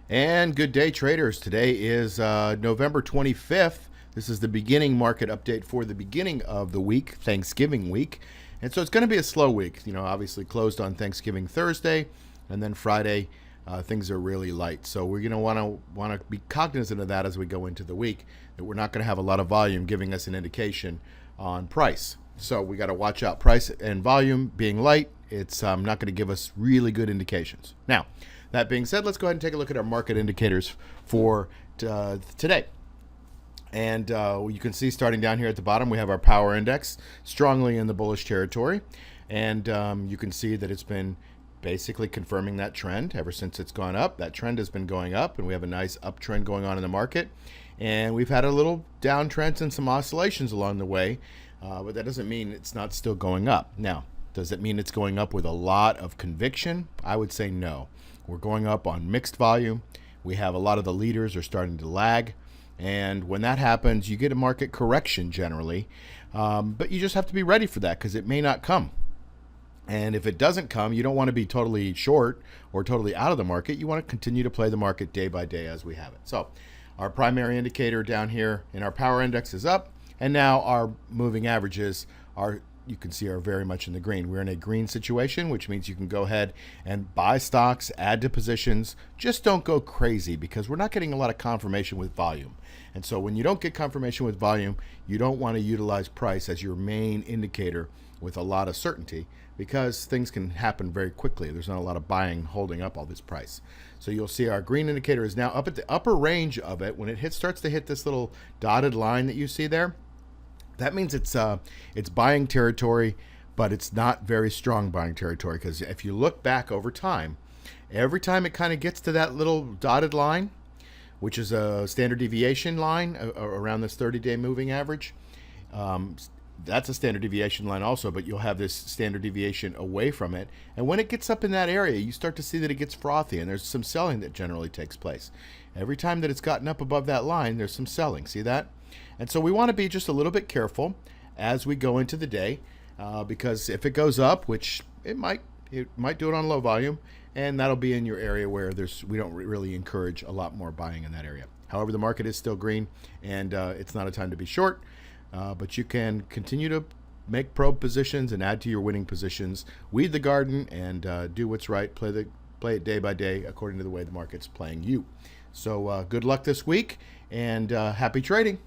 And good day, traders. Today is November 25th. This is the beginning market update for the beginning of the week, Thanksgiving week. And so it's going to be a slow week. Obviously closed on Thanksgiving Thursday, and then Friday things are really light. So we're going to want to be cognizant of that as we go into the week, that we're not going to have a lot of volume giving us an indication on price. So we got to watch out price and volume being light. It's not going to give us really good indications. Now, that being said, let's go ahead and take a look at our market indicators for today. And you can see starting down here at the bottom, we have our power index strongly in the bullish territory. And you can see that it's been basically confirming that trend ever since it's gone up. That trend has been going up, and we have a nice uptrend going on in the market. And we've had a little downtrends and some oscillations along the way, but that doesn't mean it's not still going up. Now, does it mean it's going up with a lot of conviction? I would say no. We're going up on mixed volume. We have a lot of the leaders are starting to lag. And when that happens, you get a market correction generally. But you just have to be ready for that because it may not come. And if it doesn't come, you don't want to be totally short or totally out of the market. You want to continue to play the market day by day as we have it. So our primary indicator down here in our power index is up. And now our moving averages are, you can see, are very much in the green. We're in a green situation, which means you can go ahead and buy stocks, add to positions. Just don't go crazy because we're not getting a lot of confirmation with volume. And so when you don't get confirmation with volume, you don't want to utilize price as your main indicator with a lot of certainty because things can happen very quickly. There's not a lot of buying holding up all this price. So you'll see our green indicator is now up at the upper range of it. When it starts to hit this little dotted line that you see there, that means it's buying territory, but it's not very strong buying territory because if you look back over time, every time it kind of gets to that little dotted line, which is a standard deviation line around this 30-day moving average, that's a standard deviation line also, but you'll have this standard deviation away from it. And when it gets up in that area, you start to see that it gets frothy and there's some selling that generally takes place. Every time that it's gotten up above that line, there's some selling. See that? And so we want to be just a little bit careful as we go into the day because if it goes up, which it might do it on low volume, and that'll be in your area where we don't really encourage a lot more buying in that area. However, the market is still green, and it's not a time to be short, but you can continue to make probe positions and add to your winning positions, weed the garden, and do what's right. Play it day by day according to the way the market's playing you. So good luck this week, and happy trading.